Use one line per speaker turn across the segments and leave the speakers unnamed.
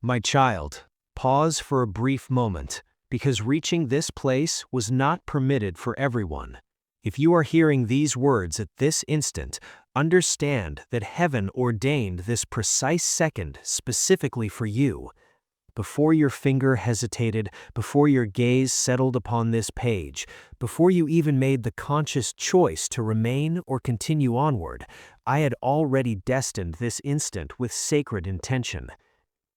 My child, pause for a brief moment, because reaching this place was not permitted for everyone. If you are hearing these words at this instant, understand that heaven ordained this precise second specifically for you. Before your finger hesitated, before your gaze settled upon this page, before you even made the conscious choice to remain or continue onward, I had already destined this instant with sacred intention.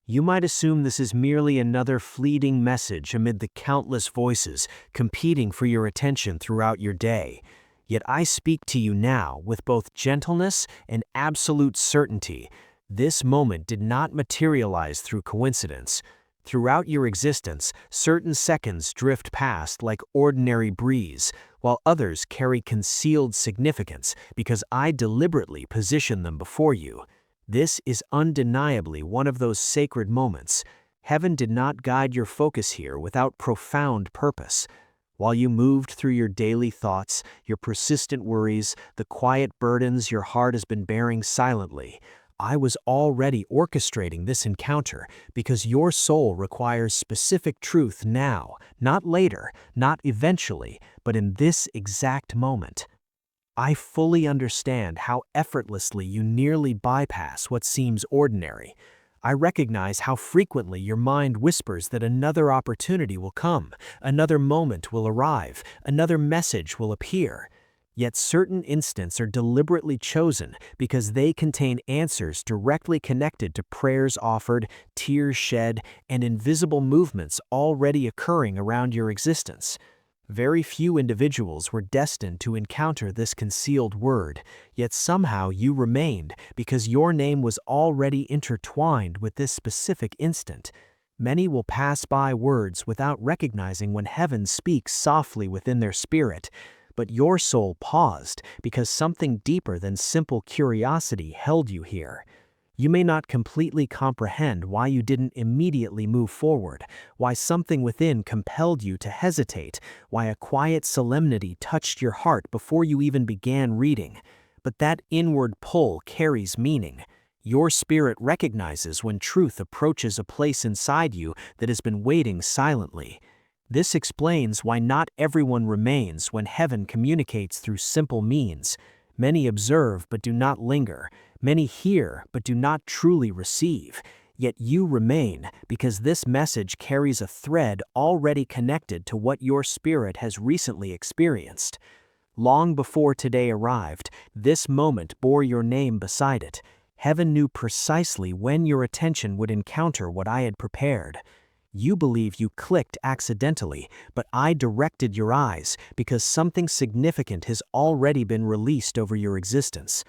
You might assume this is merely another fleeting message amid the countless voices competing for your attention throughout your day. Yet I speak to you now with both gentleness and absolute certainty. This moment did not materialize through coincidence. Throughout your existence, certain seconds drift past like ordinary breeze, while others carry concealed significance because I deliberately position them before you. This is undeniably one of those sacred moments. Heaven did not guide your focus here without profound purpose. While you moved through your daily thoughts, your persistent worries, the quiet burdens your heart has been bearing silently, I was already orchestrating this encounter because your soul requires specific truth now, not later, not eventually, but in this exact moment. I fully understand how effortlessly you nearly bypass what seems ordinary. I recognize how frequently your mind whispers that another opportunity will come, another moment will arrive, another message will appear. Yet certain instants are deliberately chosen because they contain answers directly connected to prayers offered, tears shed, and invisible movements already occurring around your existence. Very few individuals were destined to encounter this concealed word, yet somehow you remained because your name was already intertwined with this specific instant. Many will pass by words without recognizing when heaven speaks softly within their spirit, but your soul paused because something deeper than simple curiosity held you here. You may not completely comprehend why you didn't immediately move forward, why something within compelled you to hesitate, why a quiet solemnity touched your heart before you even began reading. But that inward pull carries meaning. Your spirit recognizes when truth approaches a place inside you that has been waiting silently. This explains why not everyone remains when heaven communicates through simple means. Many observe but do not linger. Many hear but do not truly receive. Yet you remain because this message carries a thread already connected to what your spirit has recently experienced. Long before today arrived, this moment bore your name beside it. Heaven knew precisely when your attention would encounter what I had prepared. You believe you clicked accidentally, but I directed your eyes because something significant has already been released over your existence.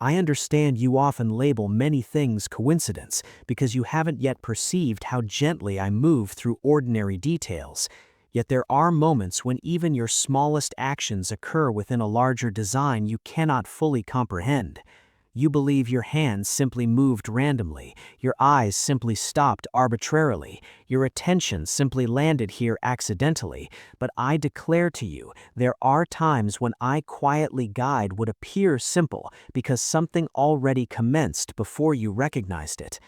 I understand you often label many things coincidence because you haven't yet perceived how gently I move through ordinary details. Yet there are moments when even your smallest actions occur within a larger design you cannot fully comprehend. You believe your hands simply moved randomly, your eyes simply stopped arbitrarily, your attention simply landed here accidentally, but I declare to you, there are times when I quietly guide what appear simple because something already commenced before you recognized it.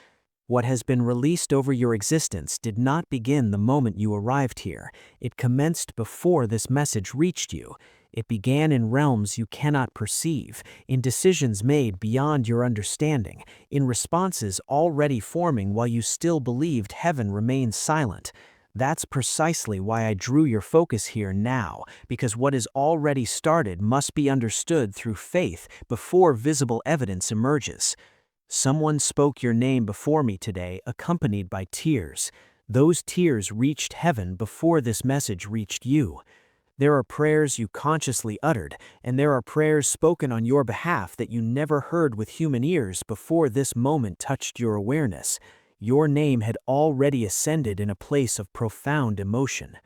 What has been released over your existence did not begin the moment you arrived here. It commenced before this message reached you. It began in realms you cannot perceive, in decisions made beyond your understanding, in responses already forming while you still believed heaven remained silent. That's precisely why I drew your focus here now, because what is already started must be understood through faith before visible evidence emerges. Someone spoke your name before me today, accompanied by tears. Those tears reached heaven before this message reached you. There are prayers you consciously uttered, and there are prayers spoken on your behalf that you never heard with human ears before this moment touched your awareness. Your name had already ascended in a place of profound emotion.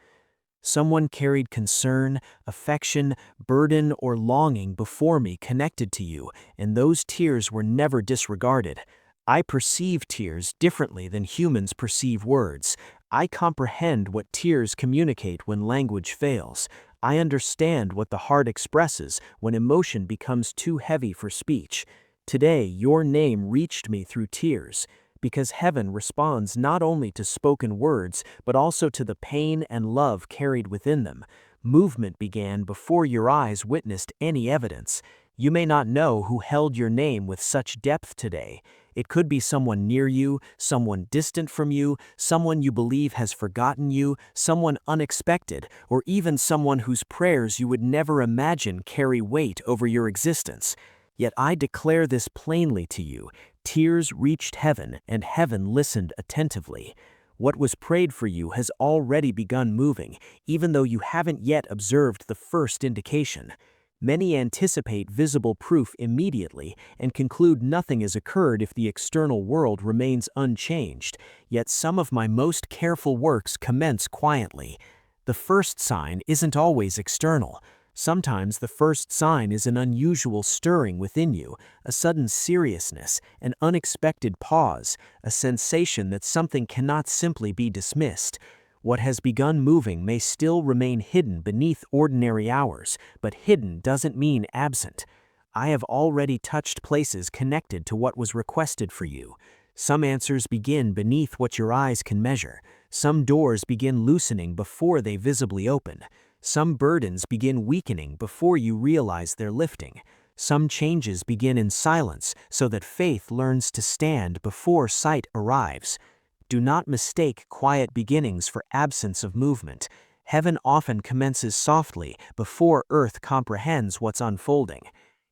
Someone carried concern, affection, burden, or longing before me connected to you, and those tears were never disregarded. I perceive tears differently than humans perceive words. I comprehend what tears communicate when language fails. I understand what the heart expresses when emotion becomes too heavy for speech. Today, your name reached me through tears. because heaven responds not only to spoken words, but also to the pain and love carried within them. Movement began before your eyes witnessed any evidence. You may not know who held your name with such depth today. It could be someone near you, someone distant from you, someone you believe has forgotten you, someone unexpected, or even someone whose prayers you would never imagine carry weight over your existence. Yet I declare this plainly to you: tears reached heaven, and heaven listened attentively. What was prayed for you has already begun moving, even though you haven't yet observed the first indication. Many anticipate visible proof immediately and conclude nothing has occurred if the external world remains unchanged, yet some of my most careful works commence quietly. The first sign isn't always external. Sometimes the first sign is an unusual stirring within you, a sudden seriousness, an unexpected pause, a sensation that something cannot simply be dismissed. What has begun moving may still remain hidden beneath ordinary hours, but hidden doesn't mean absent. I have already touched places connected to what was requested for you. Some answers begin beneath what your eyes can measure. Some doors begin loosening before they visibly open. Some burdens begin weakening before you realize they're lifting. Some changes begin in silence so that faith learns to stand before sight arrives. Do not mistake quiet beginnings for absence of movement. Heaven often commences softly before earth comprehends what's unfolding.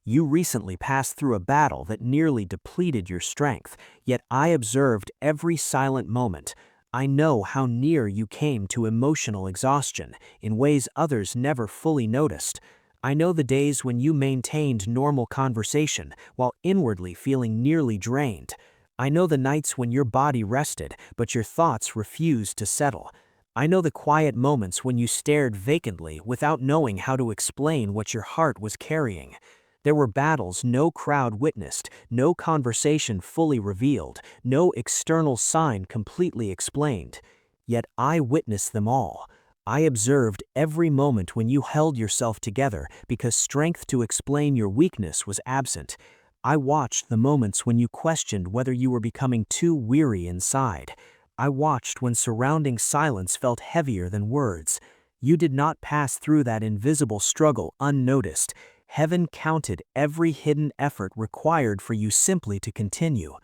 You recently passed through a battle that nearly depleted your strength, yet I observed every silent moment. I know how near you came to emotional exhaustion in ways others never fully noticed. I know the days when you maintained normal conversation while inwardly feeling nearly drained. I know the nights when your body rested, but your thoughts refused to settle. I know the quiet moments when you stared vacantly without knowing how to explain what your heart was carrying. There were battles no crowd witnessed, no conversation fully revealed, no external sign completely explained. Yet I witnessed them all. I observed every moment when you held yourself together because strength to explain your weakness was absent. I watched the moments when you questioned whether you were becoming too weary inside. I watched when surrounding silence felt heavier than words. You did not pass through that invisible struggle unnoticed. Heaven counted every hidden effort required for you simply to continue.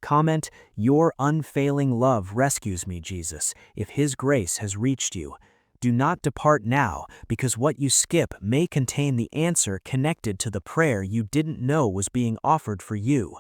Comment, "Your unfailing love rescues me, Jesus," if His grace has reached you. Do not depart now, because what you skip may contain the answer connected to the prayer you didn't know was being offered for you.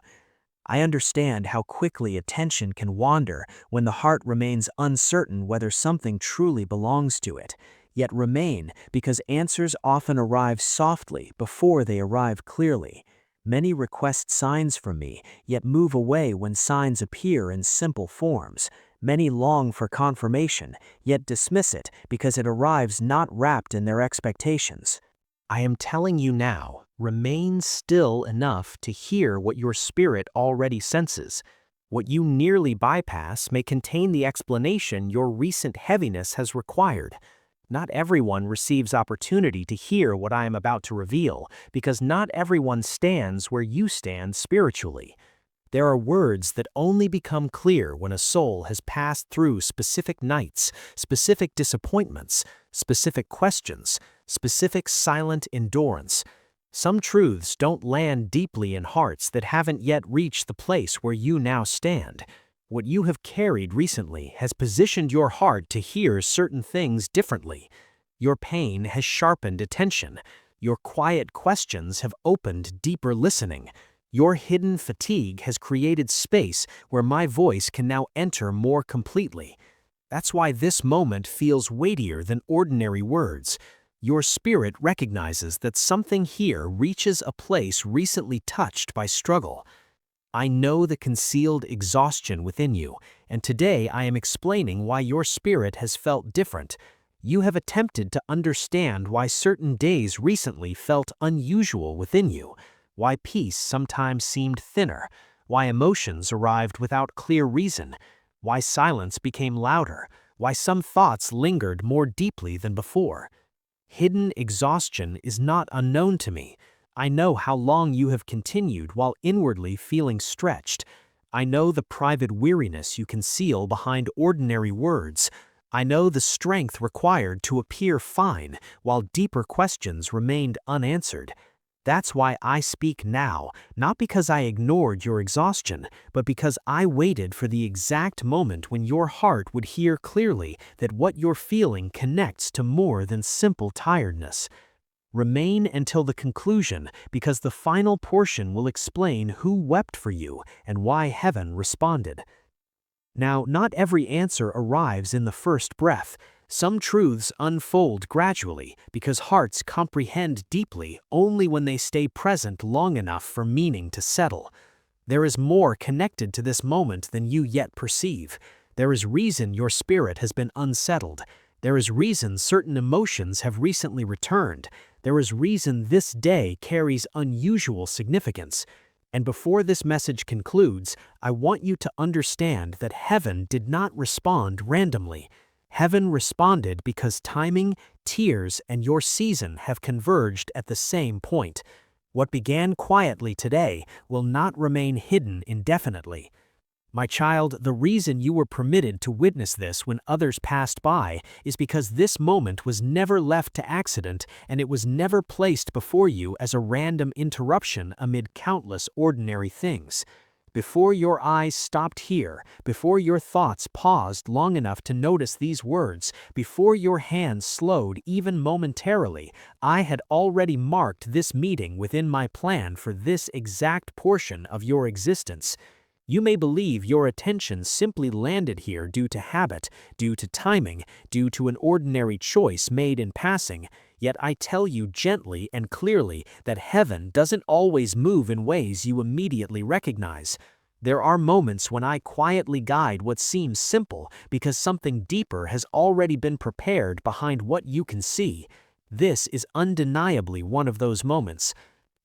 I understand how quickly attention can wander when the heart remains uncertain whether something truly belongs to it. Yet remain, because answers often arrive softly before they arrive clearly. Many request signs from me, yet move away when signs appear in simple forms. Many long for confirmation, yet dismiss it because it arrives not wrapped in their expectations. I am telling you now, remain still enough to hear what your spirit already senses. What you nearly bypass may contain the explanation your recent heaviness has required. Not everyone receives opportunity to hear what I am about to reveal, because not everyone stands where you stand spiritually. There are words that only become clear when a soul has passed through specific nights, specific disappointments, specific questions, specific silent endurance. Some truths don't land deeply in hearts that haven't yet reached the place where you now stand. What you have carried recently has positioned your heart to hear certain things differently. Your pain has sharpened attention. Your quiet questions have opened deeper listening. Your hidden fatigue has created space where my voice can now enter more completely. That's why this moment feels weightier than ordinary words. Your spirit recognizes that something here reaches a place recently touched by struggle. I know the concealed exhaustion within you, and today I am explaining why your spirit has felt different. You have attempted to understand why certain days recently felt unusual within you, why peace sometimes seemed thinner, why emotions arrived without clear reason, why silence became louder, why some thoughts lingered more deeply than before. Hidden exhaustion is not unknown to me. I know how long you have continued while inwardly feeling stretched. I know the private weariness you conceal behind ordinary words. I know the strength required to appear fine while deeper questions remained unanswered. That's why I speak now, not because I ignored your exhaustion, but because I waited for the exact moment when your heart would hear clearly that what you're feeling connects to more than simple tiredness. Remain until the conclusion, because the final portion will explain who wept for you and why heaven responded. Now, not every answer arrives in the first breath. Some truths unfold gradually because hearts comprehend deeply only when they stay present long enough for meaning to settle. There is more connected to this moment than you yet perceive. There is reason your spirit has been unsettled. There is reason certain emotions have recently returned. There is reason this day carries unusual significance. And before this message concludes, I want you to understand that heaven did not respond randomly. Heaven responded because timing, tears, and your season have converged at the same point. What began quietly today will not remain hidden indefinitely. My child, the reason you were permitted to witness this when others passed by is because this moment was never left to accident, and it was never placed before you as a random interruption amid countless ordinary things. Before your eyes stopped here, before your thoughts paused long enough to notice these words, before your hands slowed even momentarily, I had already marked this meeting within my plan for this exact portion of your existence. You may believe your attention simply landed here due to habit, due to timing, due to an ordinary choice made in passing, yet I tell you gently and clearly that heaven doesn't always move in ways you immediately recognize. There are moments when I quietly guide what seems simple because something deeper has already been prepared behind what you can see. This is undeniably one of those moments.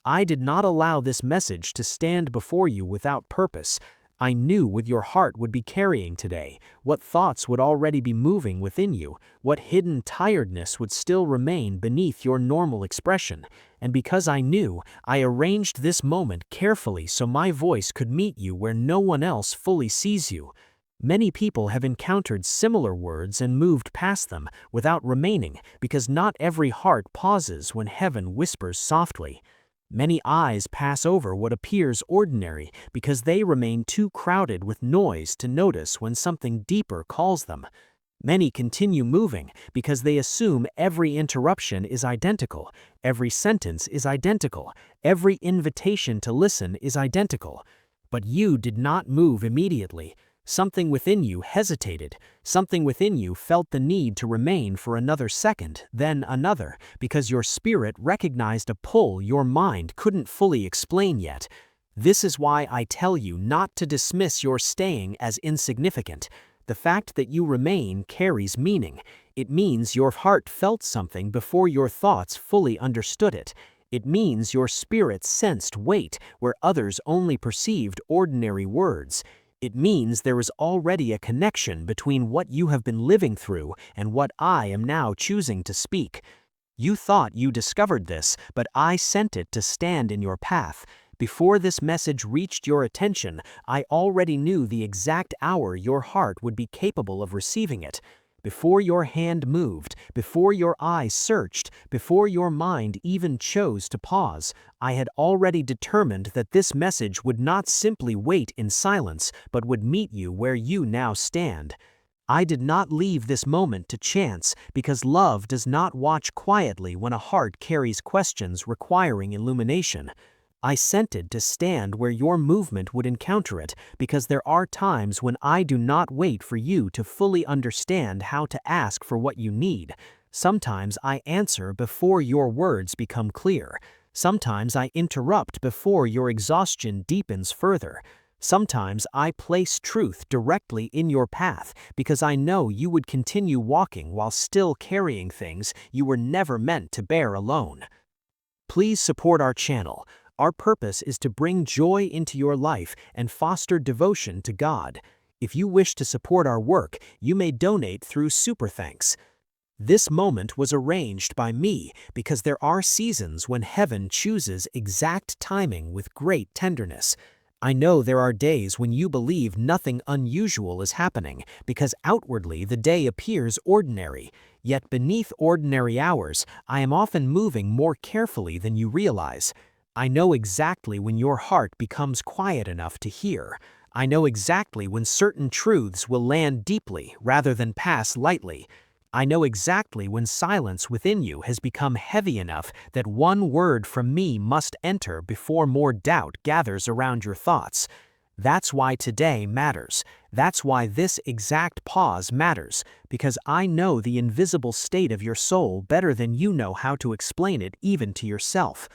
I did not allow this message to stand before you without purpose. I knew what your heart would be carrying today, what thoughts would already be moving within you, what hidden tiredness would still remain beneath your normal expression. And because I knew, I arranged this moment carefully so my voice could meet you where no one else fully sees you. Many people have encountered similar words and moved past them without remaining because not every heart pauses when heaven whispers softly. Many eyes pass over what appears ordinary because they remain too crowded with noise to notice when something deeper calls them. Many continue moving because they assume every interruption is identical, every sentence is identical, every invitation to listen is identical. But you did not move immediately. Something within you hesitated. Something within you felt the need to remain for another second, then another, because your spirit recognized a pull your mind couldn't fully explain yet. This is why I tell you not to dismiss your staying as insignificant. The fact that you remain carries meaning. It means your heart felt something before your thoughts fully understood it. It means your spirit sensed weight where others only perceived ordinary words. It means there is already a connection between what you have been living through and what I am now choosing to speak. You thought you discovered this, but I sent it to stand in your path. Before this message reached your attention, I already knew the exact hour your heart would be capable of receiving it. Before your hand moved, before your eyes searched, before your mind even chose to pause, I had already determined that this message would not simply wait in silence, but would meet you where you now stand. I did not leave this moment to chance because love does not watch quietly when a heart carries questions requiring illumination. I sent it to stand where your movement would encounter it because there are times when I do not wait for you to fully understand how to ask for what you need. Sometimes I answer before your words become clear. Sometimes I interrupt before your exhaustion deepens further. Sometimes I place truth directly in your path because I know you would continue walking while still carrying things you were never meant to bear alone. Please support our channel. Our purpose is to bring joy into your life and foster devotion to God. If you wish to support our work, you may donate through Super Thanks. This moment was arranged by me because there are seasons when heaven chooses exact timing with great tenderness. I know there are days when you believe nothing unusual is happening because outwardly the day appears ordinary, yet beneath ordinary hours, I am often moving more carefully than you realize. I know exactly when your heart becomes quiet enough to hear. I know exactly when certain truths will land deeply rather than pass lightly. I know exactly when silence within you has become heavy enough that one word from me must enter before more doubt gathers around your thoughts. That's why today matters. That's why this exact pause matters, because I know the invisible state of your soul better than you know how to explain it even to yourself.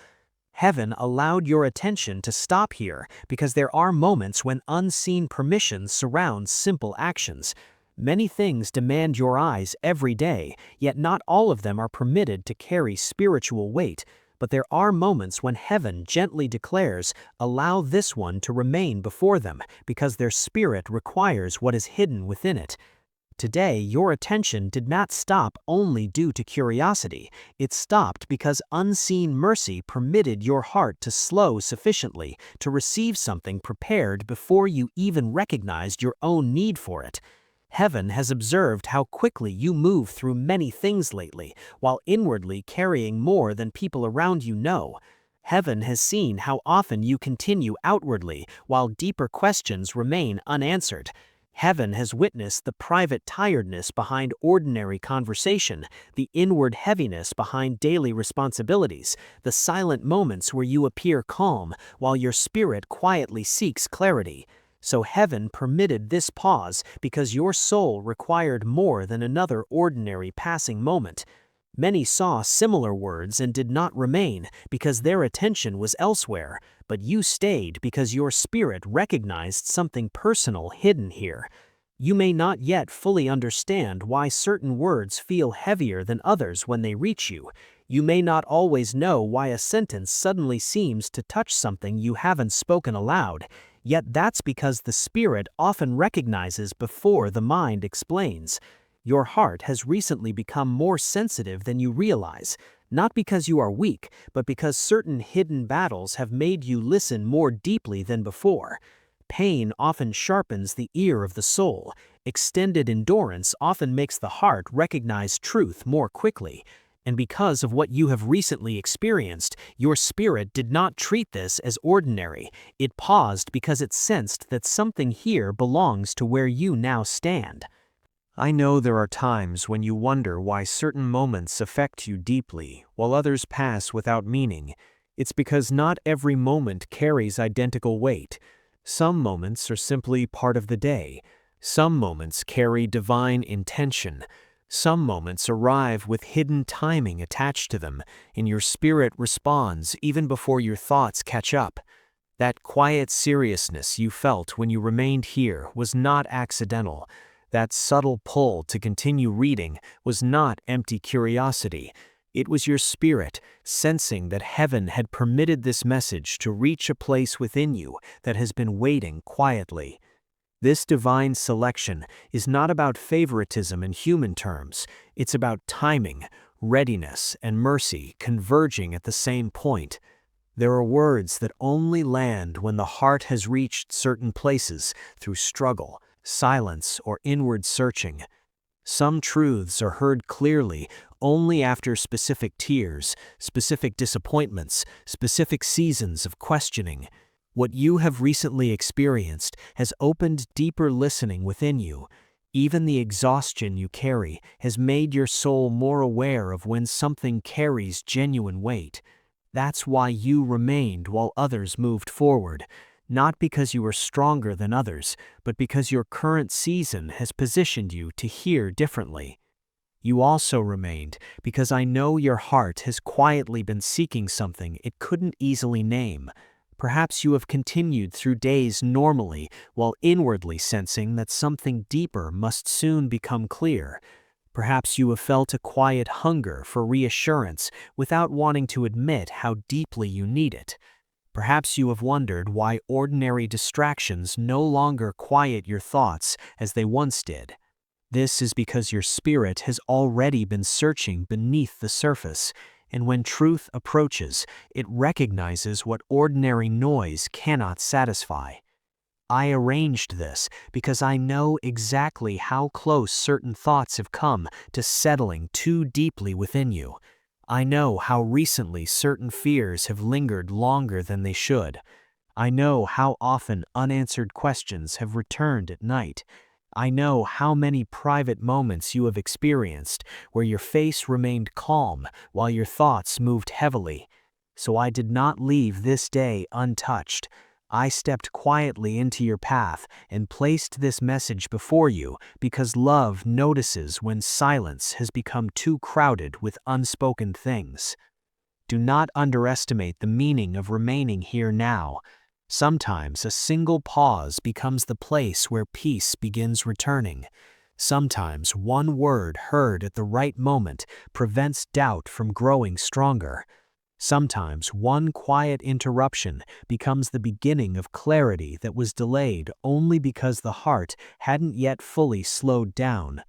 Heaven allowed your attention to stop here because there are moments when unseen permission surrounds simple actions. Many things demand your eyes every day, yet not all of them are permitted to carry spiritual weight. But there are moments when heaven gently declares, allow this one to remain before them, because their spirit requires what is hidden within it. Today, your attention did not stop only due to curiosity. It stopped because unseen mercy permitted your heart to slow sufficiently to receive something prepared before you even recognized your own need for it. Heaven has observed how quickly you move through many things lately, while inwardly carrying more than people around you know. Heaven has seen how often you continue outwardly, while deeper questions remain unanswered. Heaven has witnessed the private tiredness behind ordinary conversation, the inward heaviness behind daily responsibilities, the silent moments where you appear calm, while your spirit quietly seeks clarity. So heaven permitted this pause because your soul required more than another ordinary passing moment. Many saw similar words and did not remain because their attention was elsewhere, but you stayed because your spirit recognized something personal hidden here. You may not yet fully understand why certain words feel heavier than others when they reach you. You may not always know why a sentence suddenly seems to touch something you haven't spoken aloud. Yet that's because the spirit often recognizes before the mind explains. Your heart has recently become more sensitive than you realize, not because you are weak, but because certain hidden battles have made you listen more deeply than before. Pain often sharpens the ear of the soul. Extended endurance often makes the heart recognize truth more quickly. And because of what you have recently experienced, your spirit did not treat this as ordinary. It paused because it sensed that something here belongs to where you now stand. I know there are times when you wonder why certain moments affect you deeply, while others pass without meaning. It's because not every moment carries identical weight. Some moments are simply part of the day. Some moments carry divine intention. Some moments arrive with hidden timing attached to them, and your spirit responds even before your thoughts catch up. That quiet seriousness you felt when you remained here was not accidental. That subtle pull to continue reading was not empty curiosity. It was your spirit, sensing that heaven had permitted this message to reach a place within you that has been waiting quietly. This divine selection is not about favoritism in human terms. It's about timing, readiness, and mercy converging at the same point. There are words that only land when the heart has reached certain places through struggle, silence, or inward searching. Some truths are heard clearly only after specific tears, specific disappointments, specific seasons of questioning. What you have recently experienced has opened deeper listening within you. Even the exhaustion you carry has made your soul more aware of when something carries genuine weight. That's why you remained while others moved forward. Not because you are stronger than others, but because your current season has positioned you to hear differently. You also remained because I know your heart has quietly been seeking something it couldn't easily name. Perhaps you have continued through days normally while inwardly sensing that something deeper must soon become clear. Perhaps you have felt a quiet hunger for reassurance without wanting to admit how deeply you need it. Perhaps you have wondered why ordinary distractions no longer quiet your thoughts as they once did. This is because your spirit has already been searching beneath the surface, and when truth approaches, it recognizes what ordinary noise cannot satisfy. I arranged this because I know exactly how close certain thoughts have come to settling too deeply within you. I know how recently certain fears have lingered longer than they should. I know how often unanswered questions have returned at night. I know how many private moments you have experienced where your face remained calm while your thoughts moved heavily. So I did not leave this day untouched. I stepped quietly into your path and placed this message before you because love notices when silence has become too crowded with unspoken things. Do not underestimate the meaning of remaining here now. Sometimes a single pause becomes the place where peace begins returning. Sometimes one word heard at the right moment prevents doubt from growing stronger. Sometimes one quiet interruption becomes the beginning of clarity that was delayed only because the heart hadn't yet fully slowed down.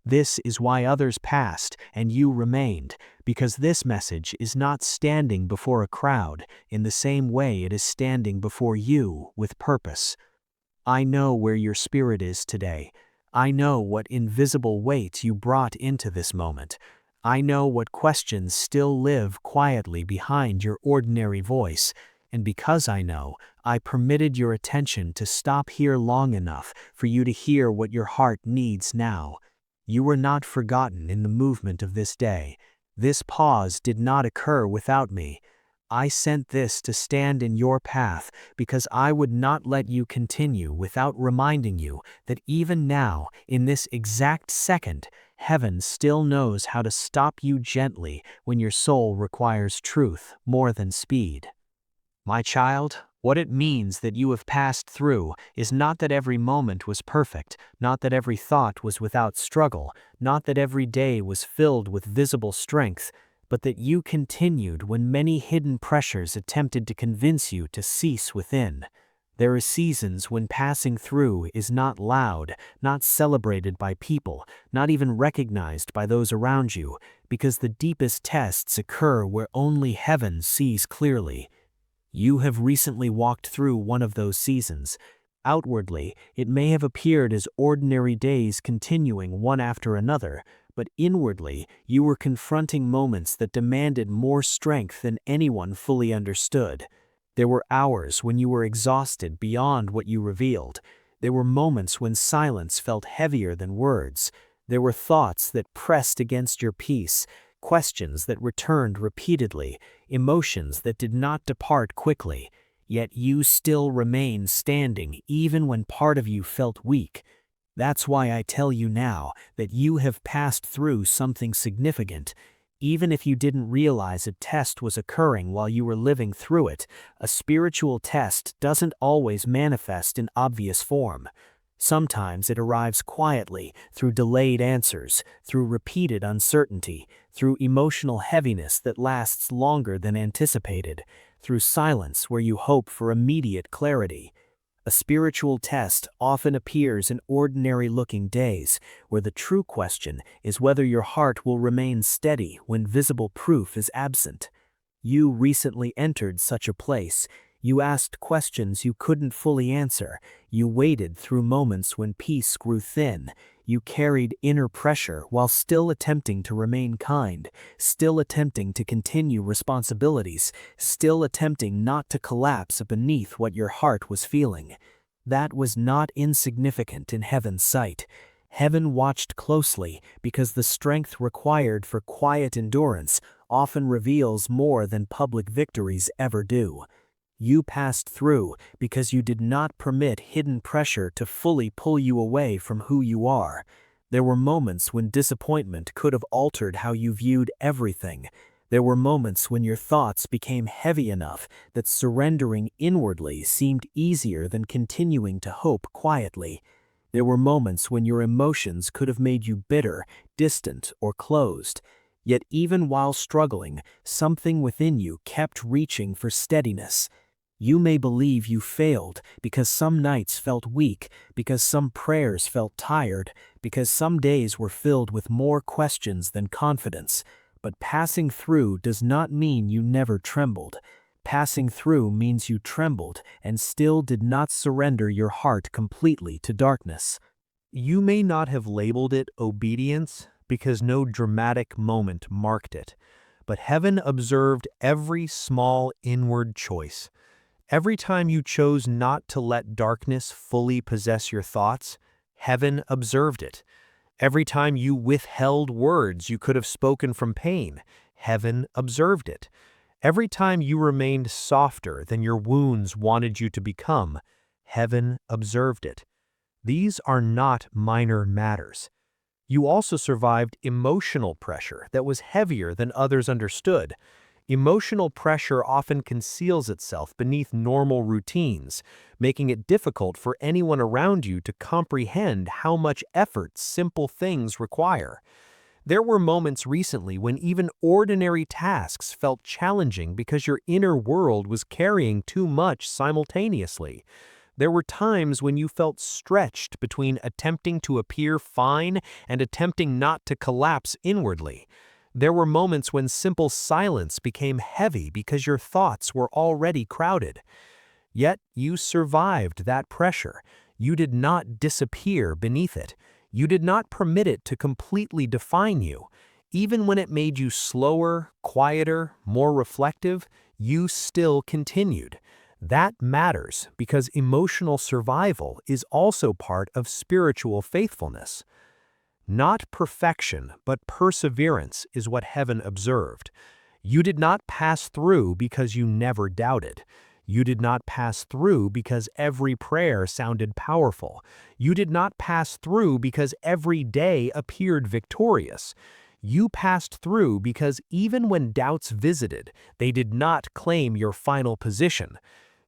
This is why others passed and you remained, because this message is not standing before a crowd in the same way it is standing before you with purpose. I know where your spirit is today. I know what invisible weight you brought into this moment. I know what questions still live quietly behind your ordinary voice, and because I know, I permitted your attention to stop here long enough for you to hear what your heart needs now. You were not forgotten in the movement of this day. This pause did not occur without me. I sent this to stand in your path because I would not let you continue without reminding you that even now, in this exact second, heaven still knows how to stop you gently when your soul requires truth more than speed. My child, what it means that you have passed through is not that every moment was perfect, not that every thought was without struggle, not that every day was filled with visible strength, but that you continued when many hidden pressures attempted to convince you to cease within. There are seasons when passing through is not loud, not celebrated by people, not even recognized by those around you, because the deepest tests occur where only heaven sees clearly. You have recently walked through one of those seasons. Outwardly, it may have appeared as ordinary days continuing one after another, but inwardly, you were confronting moments that demanded more strength than anyone fully understood. There were hours when you were exhausted beyond what you revealed. There were moments when silence felt heavier than words. There were thoughts that pressed against your peace, questions that returned repeatedly, emotions that did not depart quickly, yet you still remained standing even when part of you felt weak. That's why I tell you now that you have passed through something significant. Even if you didn't realize a test was occurring while you were living through it, a spiritual test doesn't always manifest in obvious form. Sometimes it arrives quietly, through delayed answers, through repeated uncertainty, through emotional heaviness that lasts longer than anticipated, through silence where you hope for immediate clarity. A spiritual test often appears in ordinary-looking days, where the true question is whether your heart will remain steady when visible proof is absent. You recently entered such a place. You asked questions you couldn't fully answer. You waited through moments when peace grew thin. You carried inner pressure while still attempting to remain kind, still attempting to continue responsibilities, still attempting not to collapse beneath what your heart was feeling. That was not insignificant in heaven's sight. Heaven watched closely because the strength required for quiet endurance often reveals more than public victories ever do. You passed through because you did not permit hidden pressure to fully pull you away from who you are. There were moments when disappointment could have altered how you viewed everything. There were moments when your thoughts became heavy enough that surrendering inwardly seemed easier than continuing to hope quietly. There were moments when your emotions could have made you bitter, distant, or closed. Yet even while struggling, something within you kept reaching for steadiness. You may believe you failed because some nights felt weak, because some prayers felt tired, because some days were filled with more questions than confidence. But passing through does not mean you never trembled. Passing through means you trembled and still did not surrender your heart completely to darkness. You may not have labeled it obedience because no dramatic moment marked it, but heaven observed every small inward choice. Every time you chose not to let darkness fully possess your thoughts, heaven observed it. Every time you withheld words you could have spoken from pain, heaven observed it. Every time you remained softer than your wounds wanted you to become, heaven observed it. These are not minor matters. You also survived emotional pressure that was heavier than others understood. Emotional pressure often conceals itself beneath normal routines, making it difficult for anyone around you to comprehend how much effort simple things require. There were moments recently when even ordinary tasks felt challenging because your inner world was carrying too much simultaneously. There were times when you felt stretched between attempting to appear fine and attempting not to collapse inwardly. There were moments when simple silence became heavy because your thoughts were already crowded. Yet you survived that pressure. You did not disappear beneath it. You did not permit it to completely define you. Even when it made you slower, quieter, more reflective, you still continued. That matters because emotional survival is also part of spiritual faithfulness. Not perfection, but perseverance is what heaven observed. You did not pass through because you never doubted. You did not pass through because every prayer sounded powerful. You did not pass through because every day appeared victorious. You passed through because even when doubts visited, they did not claim your final position.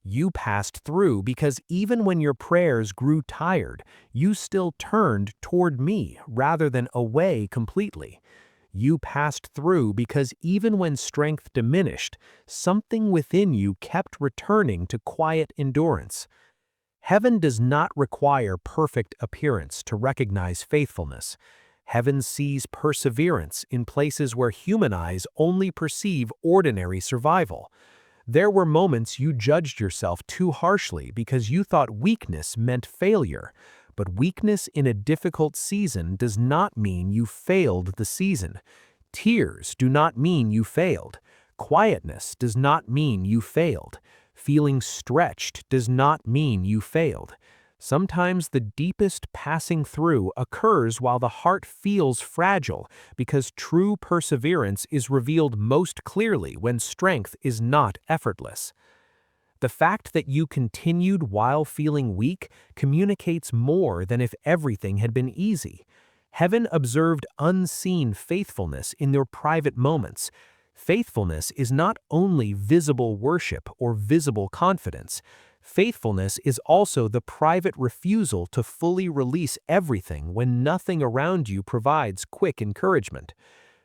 You passed through because even when your prayers grew tired, you still turned toward me rather than away completely. You passed through because even when strength diminished, something within you kept returning to quiet endurance. Heaven does not require perfect appearance to recognize faithfulness. Heaven sees perseverance in places where human eyes only perceive ordinary survival. There were moments you judged yourself too harshly because you thought weakness meant failure. But weakness in a difficult season does not mean you failed the season. Tears do not mean you failed. Quietness does not mean you failed. Feeling stretched does not mean you failed. Sometimes the deepest passing through occurs while the heart feels fragile because true perseverance is revealed most clearly when strength is not effortless. The fact that you continued while feeling weak communicates more than if everything had been easy. Heaven observed unseen faithfulness in their private moments. Faithfulness is not only visible worship or visible confidence. Faithfulness is also the private refusal to fully release everything when nothing around you provides quick encouragement.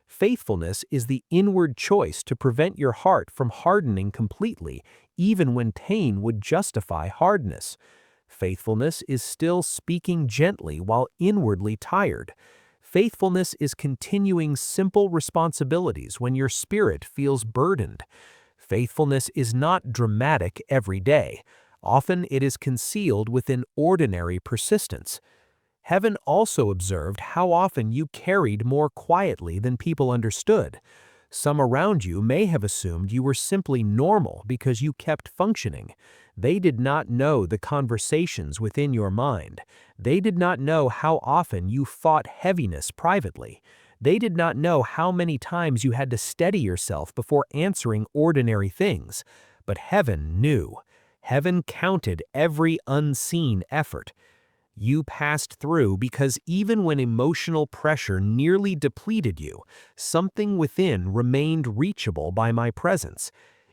Faithfulness is the inward choice to prevent your heart from hardening completely, even when pain would justify hardness. Faithfulness is still speaking gently while inwardly tired. Faithfulness is continuing simple responsibilities when your spirit feels burdened. Faithfulness is not dramatic every day. Often it is concealed within ordinary persistence. Heaven also observed how often you carried more quietly than people understood. Some around you may have assumed you were simply normal because you kept functioning. They did not know the conversations within your mind. They did not know how often you fought heaviness privately. They did not know how many times you had to steady yourself before answering ordinary things. But heaven knew. Heaven counted every unseen effort. You passed through because even when emotional pressure nearly depleted you, something within remained reachable by my presence.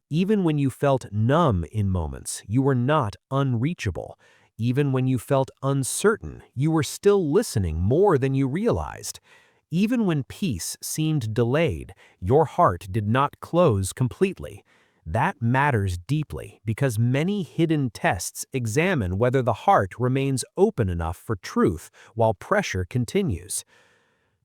Even when you felt numb in moments, you were not unreachable. Even when you felt uncertain, you were still listening more than you realized. Even when peace seemed delayed, your heart did not close completely. That matters deeply because many hidden tests examine whether the heart remains open enough for truth while pressure continues.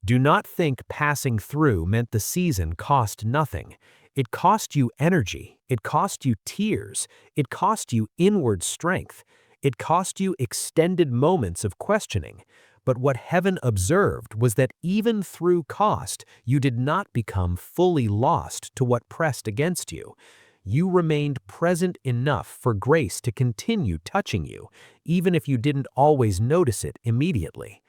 Do not think passing through meant the season cost nothing. It cost you energy. It cost you tears. It cost you inward strength. It cost you extended moments of questioning. But what heaven observed was that even through cost, you did not become fully lost to what pressed against you. You remained present enough for grace to continue touching you, even if you didn't always notice it immediately.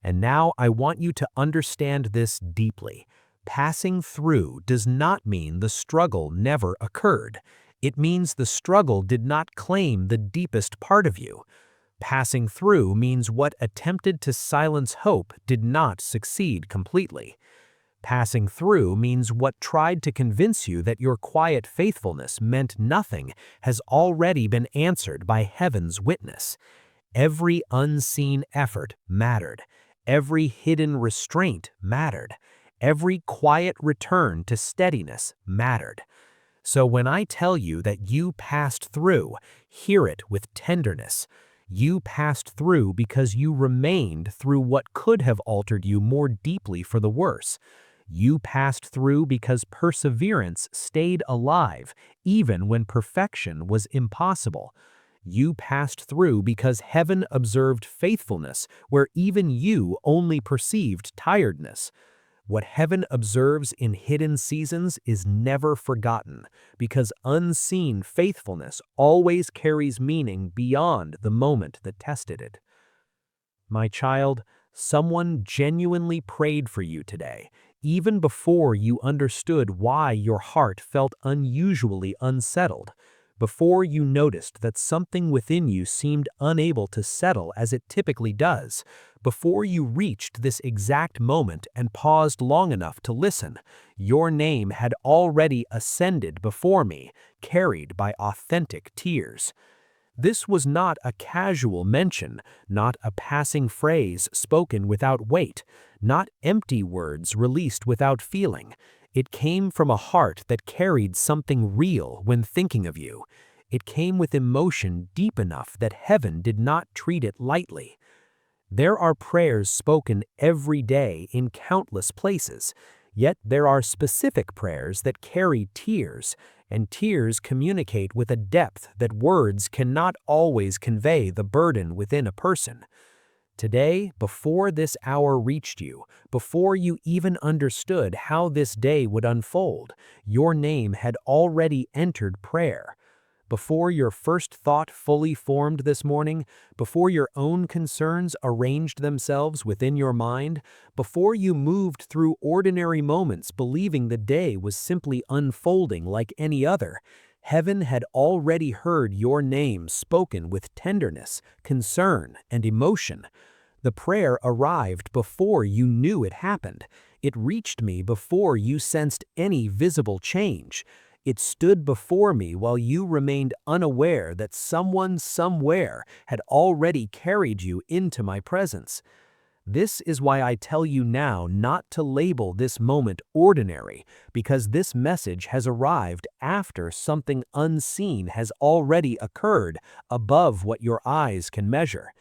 And now I want you to understand this deeply. Passing through does not mean the struggle never occurred. It means the struggle did not claim the deepest part of you. Passing through means what attempted to silence hope did not succeed completely. Passing through means what tried to convince you that your quiet faithfulness meant nothing has already been answered by heaven's witness. Every unseen effort mattered. Every hidden restraint mattered. Every quiet return to steadiness mattered. So when I tell you that you passed through, hear it with tenderness. You passed through because you remained through what could have altered you more deeply for the worse. You passed through because perseverance stayed alive, even when perfection was impossible. You passed through because heaven observed faithfulness where even you only perceived tiredness. What heaven observes in hidden seasons is never forgotten, because unseen faithfulness always carries meaning beyond the moment that tested it. My child, someone genuinely prayed for you today, even before you understood why your heart felt unusually unsettled, before you noticed that something within you seemed unable to settle as it typically does, before you reached this exact moment and paused long enough to listen. Your name had already ascended before me, carried by authentic tears. This was not a casual mention, not a passing phrase spoken without weight, not empty words released without feeling. It came from a heart that carried something real when thinking of you. It came with emotion deep enough that heaven did not treat it lightly. There are prayers spoken every day in countless places, yet there are specific prayers that carry tears, and tears communicate with a depth that words cannot always convey the burden within a person. Today, before this hour reached you, before you even understood how this day would unfold, your name had already entered prayer. Before your first thought fully formed this morning, before your own concerns arranged themselves within your mind, before you moved through ordinary moments believing the day was simply unfolding like any other, heaven had already heard your name spoken with tenderness, concern, and emotion. The prayer arrived before you knew it happened. It reached me before you sensed any visible change. It stood before me while you remained unaware that someone somewhere had already carried you into my presence. This is why I tell you now not to label this moment ordinary, because this message has arrived after something unseen has already occurred above what your eyes can measure.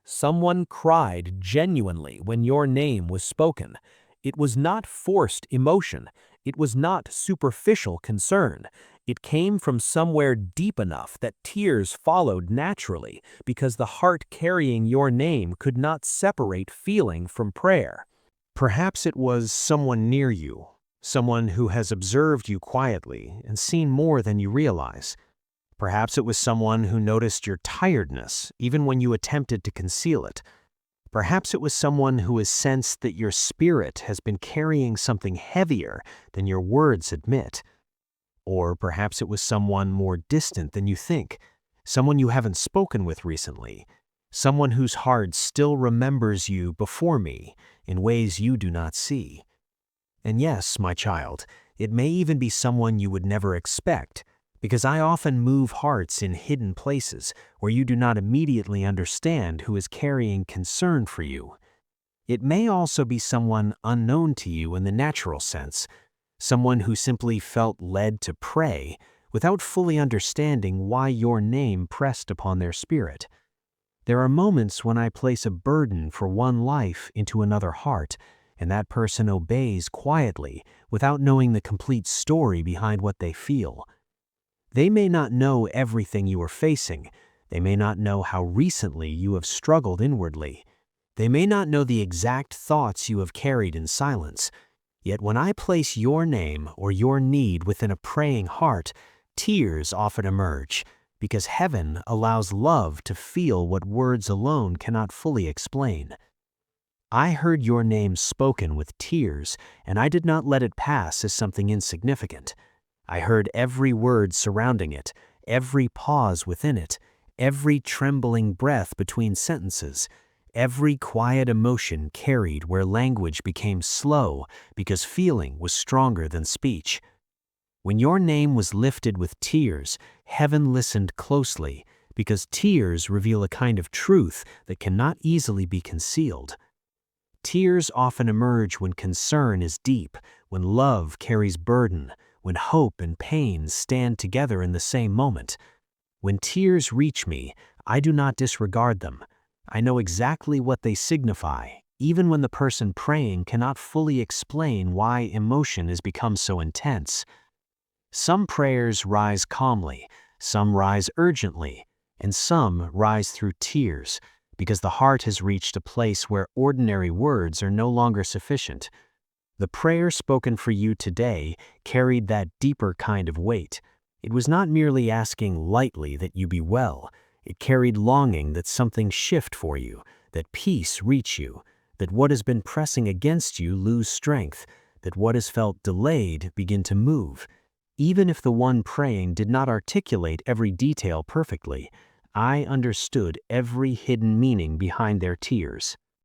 Someone cried genuinely when your name was spoken. It was not forced emotion. It was not superficial concern. It came from somewhere deep enough that tears followed naturally because the heart carrying your name could not separate feeling from prayer. Perhaps it was someone near you, someone who has observed you quietly and seen more than you realize. Perhaps it was someone who noticed your tiredness even when you attempted to conceal it. Perhaps it was someone who has sensed that your spirit has been carrying something heavier than your words admit. Or perhaps it was someone more distant than you think, someone you haven't spoken with recently, someone whose heart still remembers you before me in ways you do not see. And yes, my child, it may even be someone you would never expect, because I often move hearts in hidden places where you do not immediately understand who is carrying concern for you. It may also be someone unknown to you in the natural sense, someone who simply felt led to pray without fully understanding why your name pressed upon their spirit. There are moments when I place a burden for one life into another heart, and that person obeys quietly without knowing the complete story behind what they feel. They may not know everything you are facing. They may not know how recently you have struggled inwardly. They may not know the exact thoughts you have carried in silence. Yet when I place your name or your need within a praying heart, tears often emerge, because heaven allows love to feel what words alone cannot fully explain. I heard your name spoken with tears, and I did not let it pass as something insignificant. I heard every word surrounding it, every pause within it, every trembling breath between sentences, every quiet emotion carried where language became slow because feeling was stronger than speech. When your name was lifted with tears, heaven listened closely, because tears reveal a kind of truth that cannot easily be concealed. Tears often emerge when concern is deep, when love carries burden, when hope and pain stand together in the same moment. When tears reach me, I do not disregard them. I know exactly what they signify, even when the person praying cannot fully explain why emotion has become so intense. Some prayers rise calmly, some rise urgently, and some rise through tears, because the heart has reached a place where ordinary words are no longer sufficient. The prayer spoken for you today carried that deeper kind of weight. It was not merely asking lightly that you be well. It carried longing that something shift for you, that peace reach you, that what has been pressing against you lose strength, that what has felt delayed begin to move. Even if the one praying did not articulate every detail perfectly, I understood every hidden meaning behind their tears.